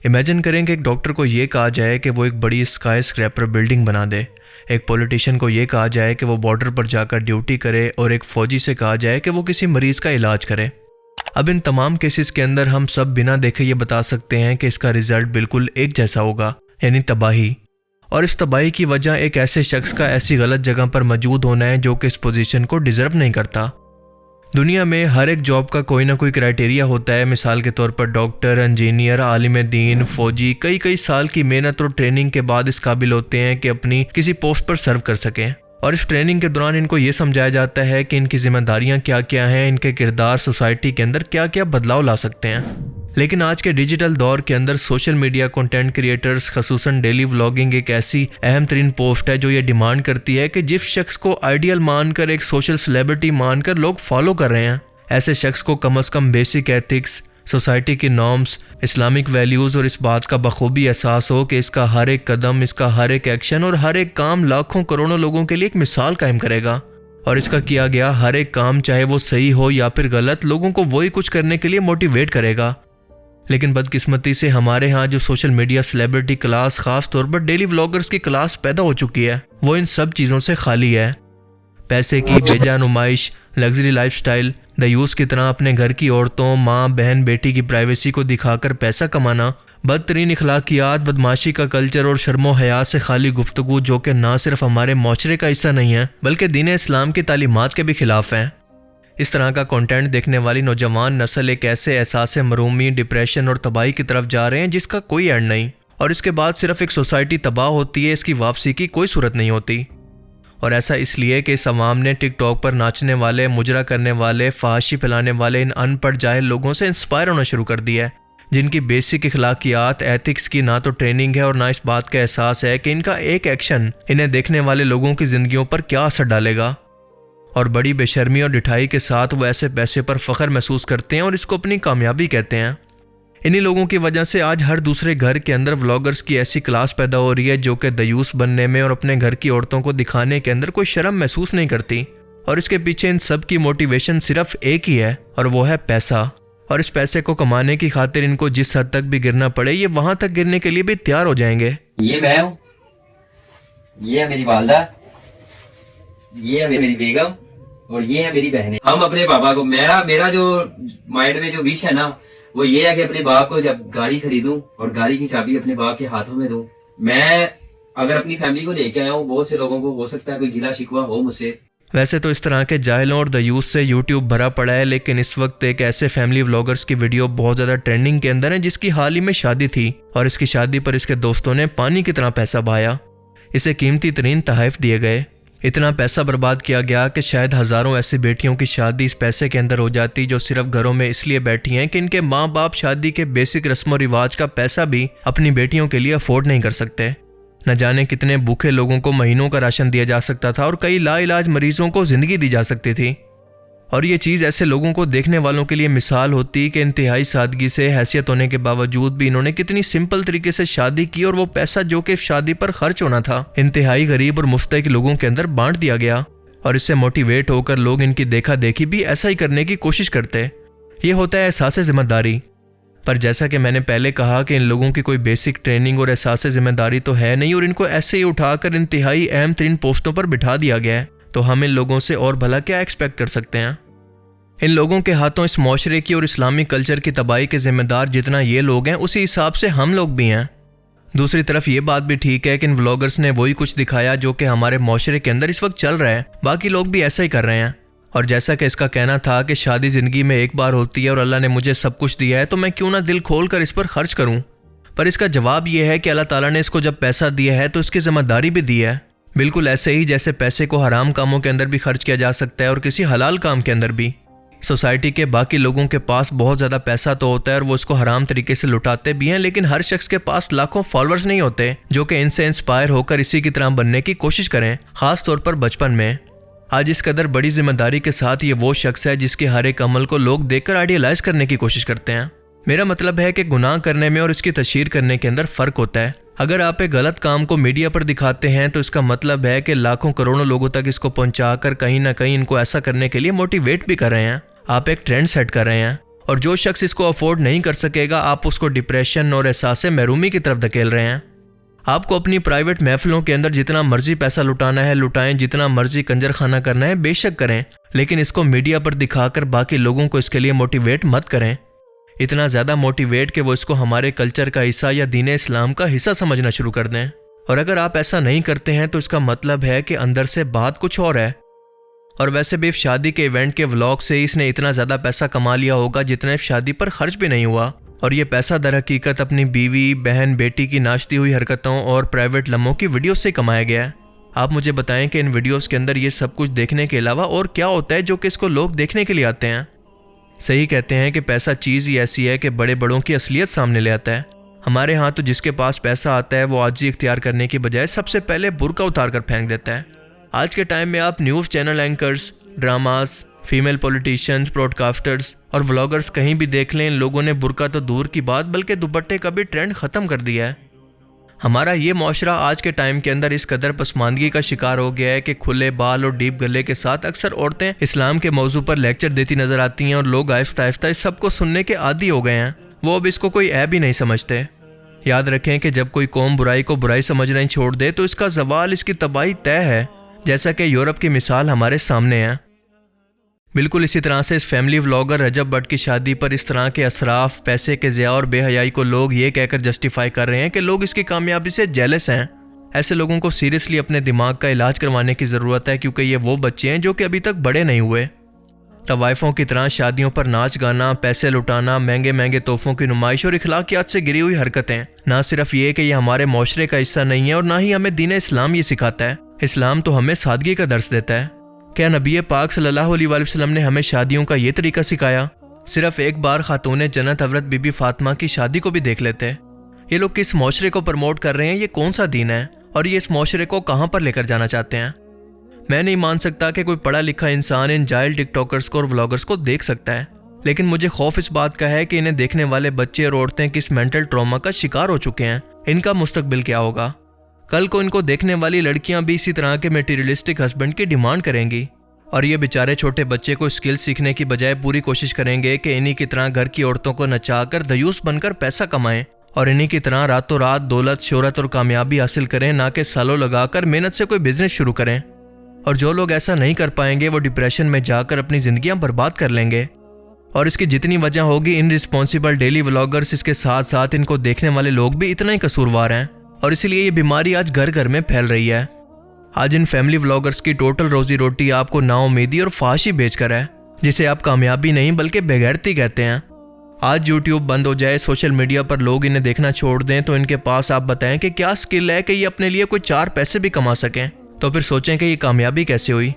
Imagine करें कि एक डॉक्टर को ये कहा जाए कि वो एक बड़ी स्काई स्क्रैपर बिल्डिंग बना दे, एक पॉलिटिशियन को ये कहा जाए कि वो बॉर्डर पर जाकर ड्यूटी करे और एक फ़ौजी से कहा जाए कि वो किसी मरीज़ का इलाज करे। अब इन तमाम केसेस के अंदर हम सब बिना देखे ये बता सकते हैं कि इसका रिजल्ट बिल्कुल एक जैसा होगा, यानी तबाही। और इस तबाही की वजह एक ऐसे शख्स का ऐसी गलत जगह पर मौजूद होना है जो कि इस पोजीशन को डिज़र्व नहीं करता। दुनिया में हर एक जॉब का कोई ना कोई क्राइटेरिया होता है। मिसाल के तौर पर डॉक्टर, इंजीनियर, आलिम दीन, फौजी कई कई साल की मेहनत और ट्रेनिंग के बाद इस काबिल होते हैं कि अपनी किसी पोस्ट पर सर्व कर सकें। और इस ट्रेनिंग के दौरान इनको ये समझाया जाता है कि इनकी जिम्मेदारियां क्या क्या हैं, इनके किरदार सोसाइटी के अंदर क्या क्या बदलाव ला सकते हैं। लेकिन आज के डिजिटल दौर के अंदर सोशल मीडिया कंटेंट क्रिएटर्स, खसूसन डेली व्लॉगिंग एक ऐसी अहम तरीन पोस्ट है जो ये डिमांड करती है कि जिस शख्स को आइडियल मानकर, एक सोशल सेलिब्रिटी मानकर लोग फॉलो कर रहे हैं, ऐसे शख्स को कम से कम बेसिक एथिक्स, सोसाइटी की नॉर्म्स, इस्लामिक वैल्यूज़ और इस बात का बखूबी एहसास हो कि इसका हर एक कदम, इसका हर एक एक्शन और हर एक काम लाखों करोड़ों लोगों के लिए एक मिसाल कायम करेगा। और इसका किया गया हर एक काम, चाहे वो सही हो या फिर गलत, लोगों को वही कुछ करने के लिए मोटिवेट करेगा। लेकिन बदकिस्मती से हमारे यहाँ जो सोशल मीडिया सेलिब्रिटी क्लास, खास तौर पर डेली व्लॉगर्स की क्लास पैदा हो चुकी है, वो इन सब चीज़ों से खाली है। पैसे की बेजा नुमाइश, लग्जरी लाइफस्टाइल, दयूस की तरह अपने घर की औरतों, माँ, बहन, बेटी की प्राइवेसी को दिखाकर पैसा कमाना, बदतरीन इखलाकियात, बदमाशी का कल्चर और शर्मो हया से खाली गुफ्तगू जो कि ना सिर्फ हमारे माशरे का हिस्सा नहीं है बल्कि दीन इस्लाम की तालीमात के भी खिलाफ हैं। इस तरह का कंटेंट देखने वाली नौजवान नस्ल एक ऐसे एहसास मरूमी, डिप्रेशन और तबाही की तरफ जा रहे हैं जिसका कोई एंड नहीं। और इसके बाद सिर्फ एक सोसाइटी तबाह होती है, इसकी वापसी की कोई सूरत नहीं होती। और ऐसा इसलिए कि इस अवाम ने टिकटॉक पर नाचने वाले, मुजरा करने वाले, फहाशी फैलाने वाले इन अनपढ़ जाहिल लोगों से इंस्पायर होना शुरू कर दिया है, जिनकी बेसिक इखलाकियात, एथिक्स की ना तो ट्रेनिंग है और ना इस बात का एहसास है कि इनका एक एक्शन इन्हें देखने वाले लोगों की जिंदगियों पर क्या असर डालेगा। और बड़ी बेशर्मी और डिठाई के साथ वो ऐसे पैसे पर फख्र महसूस करते हैं और इसको अपनी कामयाबी कहते हैं। इन्हीं लोगों की वजह से आज हर दूसरे घर के अंदर व्लॉगर्स की ऐसी क्लास पैदा हो रही है जो कि दयूस बनने में और अपने घर की औरतों को दिखाने के अंदर कोई शर्म महसूस नहीं करती। और इसके पीछे इन सब की मोटिवेशन सिर्फ एक ही है और वो है पैसा। और इस पैसे को कमाने की खातिर इनको जिस हद तक भी गिरना पड़े, ये वहां तक गिरने के लिए भी तैयार हो जाएंगे। ये मैं हूँ, ये है मेरी वालदा, ये है मेरी बेगम और ये है मेरी बहनें। हम अपने पापा को, मेरा जो माइंड में जो विश है ना, वो ये है कि अपने बाप को जब गाड़ी खरीदूं और गाड़ी की चाबी अपने बाप के हाथों में दूं। मैं अगर अपनी फैमिली को लेके आया हूँ, बहुत से लोगों को हो सकता है कोई गिला शिकवा हो मुझसे। वैसे तो इस तरह के जाहिलों और दयूस से यूट्यूब भरा पड़ा है, लेकिन इस वक्त एक ऐसे फैमिली व्लॉगर्स की वीडियो बहुत ज़्यादा ट्रेंडिंग के अंदर है जिसकी हाल ही में शादी थी और इसकी शादी पर इसके दोस्तों ने पानी की तरह पैसा बहाया। इसे कीमती तरीन तोहफे दिए गए, इतना पैसा बर्बाद किया गया कि शायद हज़ारों ऐसी बेटियों की शादी इस पैसे के अंदर हो जाती जो सिर्फ घरों में इसलिए बैठी हैं कि इनके माँ बाप शादी के बेसिक रस्म और रिवाज का पैसा भी अपनी बेटियों के लिए अफोर्ड नहीं कर सकते। न जाने कितने भूखे लोगों को महीनों का राशन दिया जा सकता था और कई लाइलाज मरीजों को जिंदगी दी जा सकती थी। और ये चीज़ ऐसे लोगों को देखने वालों के लिए मिसाल होती कि इंतहाई सादगी से, हैसियत होने के बावजूद भी इन्होंने कितनी सिंपल तरीके से शादी की और वो पैसा जो कि शादी पर खर्च होना था इंतहाई गरीब और मुस्तहिक लोगों के अंदर बांट दिया गया। और इससे मोटिवेट होकर लोग इनकी देखा देखी भी ऐसा ही करने की कोशिश करते। ये होता है एहसास जिम्मेदारी। पर जैसा कि मैंने पहले कहा कि इन लोगों की कोई बेसिक ट्रेनिंग और एहसास जिम्मेदारी तो है नहीं और इनको ऐसे ही उठाकर इंतहाई अहम तरीन पोस्टों पर बिठा दिया गया है, तो हम इन लोगों से और भला क्या एक्सपेक्ट कर सकते हैं। इन लोगों के हाथों इस माशरे की और इस्लामिक कल्चर की तबाही के जिम्मेदार जितना ये लोग हैं, उसी हिसाब से हम लोग भी हैं। दूसरी तरफ ये बात भी ठीक है कि इन व्लॉगर्स ने वही कुछ दिखाया जो कि हमारे माशरे के अंदर इस वक्त चल रहा है, बाकी लोग भी ऐसा ही कर रहे हैं। और जैसा कि इसका कहना था कि शादी ज़िंदगी में एक बार होती है और अल्लाह ने मुझे सब कुछ दिया है तो मैं क्यों ना दिल खोल कर इस पर खर्च करूं। पर इसका जवाब यह है कि अल्लाह ताला ने इसको जब पैसा दिया है तो इसकी जिम्मेदारी भी दी है, बिल्कुल ऐसे ही जैसे पैसे को हराम कामों के अंदर भी खर्च किया जा सकता है और किसी हलाल काम के अंदर भी। सोसाइटी के बाकी लोगों के पास बहुत ज़्यादा पैसा तो होता है और वो इसको हराम तरीके से लुटाते भी हैं, लेकिन हर शख्स के पास लाखों फॉलोअर्स नहीं होते जो कि इनसे इंस्पायर होकर इसी की तरह बनने की कोशिश करें, ख़ास तौर पर बचपन में। आज इस कदर बड़ी जिम्मेदारी के साथ ये वो शख्स है जिसके हर एक अमल को लोग देखकर आइडियलाइज करने की कोशिश करते हैं। मेरा मतलब है कि गुनाह करने में और इसकी तशहीर करने के अंदर फ़र्क होता है। अगर आप एक गलत काम को मीडिया पर दिखाते हैं तो इसका मतलब है कि लाखों करोड़ों लोगों तक इसको पहुंचाकर कहीं ना कहीं इनको ऐसा करने के लिए मोटिवेट भी कर रहे हैं। आप एक ट्रेंड सेट कर रहे हैं और जो शख्स इसको अफोर्ड नहीं कर सकेगा, आप उसको डिप्रेशन और एहसास महरूमी की तरफ धकेल रहे हैं। आपको अपनी प्राइवेट महफिलों के अंदर जितना मर्जी पैसा लुटाना है लुटाएं, जितना मर्जी कंजर खाना करना है बेशक करें, लेकिन इसको मीडिया पर दिखाकर बाकी लोगों को इसके लिए मोटिवेट मत करें। इतना ज़्यादा मोटिवेट कि वो इसको हमारे कल्चर का हिस्सा या दीन इस्लाम का हिस्सा समझना शुरू कर दें। और अगर आप ऐसा नहीं करते हैं तो इसका मतलब है कि अंदर से बात कुछ और है। और वैसे भी शादी के इवेंट के व्लॉग से इसने इतना ज़्यादा पैसा कमा लिया होगा जितना शादी पर खर्च भी नहीं हुआ। और ये पैसा दर हकीकत अपनी बीवी, बहन, बेटी की नाचती हुई हरकतों और प्राइवेट लम्हों की वीडियोस से कमाया गया है। आप मुझे बताएं कि इन वीडियोस के अंदर ये सब कुछ देखने के अलावा और क्या होता है जो कि इसको लोग देखने के लिए आते हैं। सही कहते हैं कि पैसा चीज़ ही ऐसी है कि बड़े बड़ों की असलियत सामने ले आता है। हमारे यहाँ तो जिसके पास पैसा आता है वो आजी इख्तियार करने की बजाय सबसे पहले बुर्का उतार कर फेंक देता है। आज के टाइम में आप news channel anchors, dramas, female politicians, broadcasters और व्लॉगर्स कहीं भी देख लें, इन लोगों ने बुर्का तो दूर की बात बल्कि दुपट्टे का भी ट्रेंड ख़त्म कर दिया है। हमारा ये माशरा आज के टाइम के अंदर इस कदर पसमानदगी का शिकार हो गया है कि खुले बाल और डीप गले के साथ अक्सर औरतें इस्लाम के मौजू पर लेक्चर देती नजर आती हैं और लोग आहिस्ता आहिस्ता इस सबको सुनने के आदी हो गए हैं। वो अब इसको कोई ऐब ही नहीं समझते। याद रखें कि जब कोई कौम बुराई को बुराई समझना ही छोड़ दे तो इसका जवाल, इसकी तबाही तय है, जैसा कि यूरोप की मिसाल हमारे सामने है। बिल्कुल इसी तरह से इस फैमिली व्लॉगर रजब भट्ट की शादी पर इस तरह के असराफ, पैसे के ज़िया और बेहयाई को लोग ये कहकर जस्टिफाई कर रहे हैं कि लोग इसकी कामयाबी से जेलस हैं। ऐसे लोगों को सीरियसली अपने दिमाग का इलाज करवाने की ज़रूरत है, क्योंकि ये वो बच्चे हैं जो कि अभी तक बड़े नहीं हुए। तवाइफों की तरह शादियों पर नाच गाना, पैसे लुटाना, महंगे महंगे तोहफों की नुमाइश और इखलाकियात से गिरी हुई हरकतें ना सिर्फ ये कि ये हमारे माशरे का हिस्सा नहीं है और ना ही हमें दीन इस्लाम ये सिखाता है। इस्लाम तो हमें सादगी का दर्स देता है। क्या नबी पाक सल्लल्लाहु अलैहि वसल्लम ने हमें शादियों का ये तरीका सिखाया? सिर्फ एक बार खातून जन्नत हज़रत बीबी फातिमा की शादी को भी देख लेते। ये लोग किस माशरे को प्रमोट कर रहे हैं, ये कौन सा दीन है और ये इस माशरे को कहाँ पर लेकर जाना चाहते हैं? मैं नहीं मान सकता कि कोई पढ़ा लिखा इंसान इन जाहिल टिकटॉकर्स को और व्लॉगर्स को देख सकता है, लेकिन मुझे खौफ इस बात का है कि इन्हें देखने वाले बच्चे और औरतें किस मेंटल ट्रॉमा का शिकार हो चुके हैं। इनका मुस्तकबिल क्या होगा? कल को इनको देखने वाली लड़कियां भी इसी तरह के मटेरियलिस्टिक हस्बैंड की डिमांड करेंगी और ये बेचारे छोटे बच्चे को स्किल सीखने की बजाय पूरी कोशिश करेंगे कि इन्हीं की तरह घर की औरतों को नचाकर दयूस बनकर पैसा कमाएं और इन्हीं की तरह रातों रात दौलत, शोहरत और कामयाबी हासिल करें, ना कि सालों लगाकर मेहनत से कोई बिजनेस शुरू करें। और जो लोग ऐसा नहीं कर पाएंगे वो डिप्रेशन में जाकर अपनी जिंदगियां बर्बाद कर लेंगे। और इसकी जितनी वजह होगी, इनरिस्पॉन्सिबल डेली व्लॉगर्स, इसके साथ साथ इनको देखने वाले लोग भी इतना ही कसूरवार हैं और इसीलिए ये बीमारी आज घर घर में फैल रही है। आज इन फैमिली व्लॉगर्स की टोटल रोजी रोटी आपको नाउमीदी और फाशी बेचकर है, जिसे आप कामयाबी नहीं बल्कि बेगैरती कहते हैं। आज यूट्यूब बंद हो जाए, सोशल मीडिया पर लोग इन्हें देखना छोड़ दें, तो इनके पास आप बताएं कि क्या स्किल है कि ये अपने लिए कोई 4 पैसे भी कमा सकें, तो फिर सोचें कि ये कामयाबी कैसे हुई।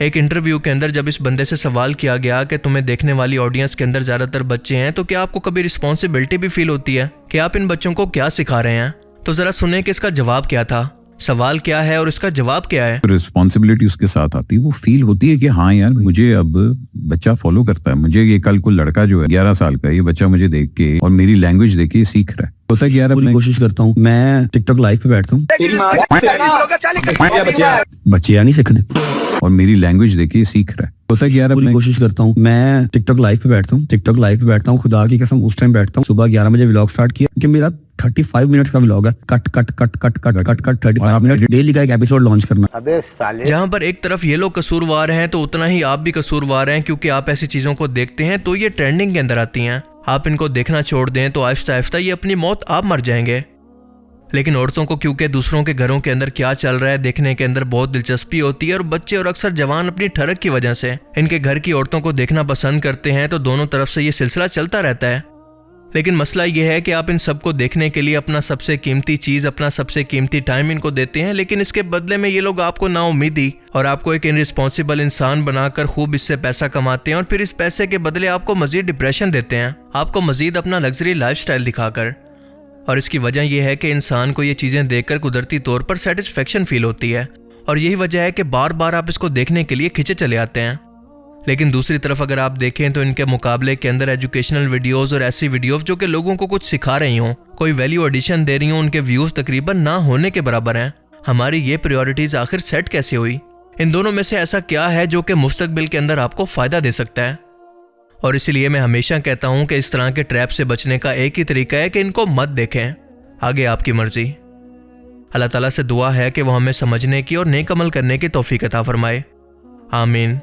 एक इंटरव्यू के अंदर जब इस बंदे से सवाल किया गया कि तुम्हें देखने वाली ऑडियंस के अंदर ज़्यादातर बच्चे हैं, तो क्या आपको कभी रिस्पॉन्सिबिलिटी भी फील होती है कि आप इन बच्चों को क्या सिखा रहे हैं? तो ज़रा सुने कि इसका जवाब क्या था, सवाल क्या है और इसका जवाब क्या है। रिस्पॉन्सिबिलिटी उसके साथ आती है, वो फील होती है कि हाँ यार मुझे अब बच्चा फॉलो करता है, मुझे ये कल को लड़का जो है 11 साल का, ये बच्चा मुझे देख के और मेरी लैंग्वेज देख के सीख रहा है। होता है कि यार पूरी कोशिश करता हूँ, मैं टिकटॉक लाइव पे बैठता हूँ, बच्चे यार नहीं सीखते और मेरी लैंग्वेज देख के सीख रहा है। होता है कि यार पूरी कोशिश करता हूँ, मैं टिकटॉक लाइव पे बैठता हूँ, टिकटॉक लाइव पे बैठता हूँ, खुदा की कसम उस टाइम बैठता हूँ, सुबह 11 बजे व्लॉग स्टार्ट किया कि मेरा 35 मिनट का व्लॉग है, cut cut cut cut cut cut cut 35 minute daily का एक एपिसोड लॉन्च करना। अबे साले, जहां पर एक तरफ ये लोग कसूरवार हैं तो उतना ही आप भी कसूरवार हैं, क्योंकि आप ऐसी चीजों को देखते हैं तो ये ट्रेंडिंग के अंदर आती हैं। आप इनको देखना छोड़ दें तो आहिस्ता आहिस्ता ये अपनी मौत आप मर जाएंगे। लेकिन औरतों को क्योंकि दूसरों के घरों के अंदर क्या चल रहा है देखने के अंदर बहुत दिलचस्पी होती है, और बच्चे और अक्सर जवान अपनी ठरक की वजह से इनके घर की औरतों को देखना पसंद करते हैं, तो दोनों तरफ से ये सिलसिला चलता रहता है। लेकिन मसला ये है कि आप इन सबको देखने के लिए अपना सबसे कीमती चीज़, अपना सबसे कीमती टाइम इनको देते हैं, लेकिन इसके बदले में ये लोग आपको नाउमीदी और आपको एक इनरिस्पॉन्सिबल इंसान बनाकर खूब इससे पैसा कमाते हैं, और फिर इस पैसे के बदले आपको मजीद डिप्रेशन देते हैं, आपको मजीद अपना लग्जरी लाइफस्टाइल दिखाकर। और इसकी वजह यह है कि इंसान को ये चीज़ें देखकर कुदरती तौर पर सेटिस्फेक्शन फील होती है, और यही वजह है कि बार बार आप इसको देखने के लिए खिंचे चले आते हैं। लेकिन दूसरी तरफ अगर आप देखें तो इनके मुकाबले के अंदर एजुकेशनल वीडियोस और ऐसी वीडियोस जो कि लोगों को कुछ सिखा रही हों, कोई वैल्यू एडिशन दे रही हों, उनके व्यूज़ तकरीबन ना होने के बराबर हैं। हमारी ये प्रायोरिटीज़ आखिर सेट कैसे हुई? इन दोनों में से ऐसा क्या है जो कि मुस्तकबिल के अंदर आपको फ़ायदा दे सकता है? और इसीलिए मैं हमेशा कहता हूं कि इस तरह के ट्रैप से बचने का एक ही तरीका है कि इनको मत देखें। आगे आपकी मर्जी। अल्लाह ताला से दुआ है कि वो हमें समझने की और नेक अमल करने की तौफीक अता फरमाए। आमीन।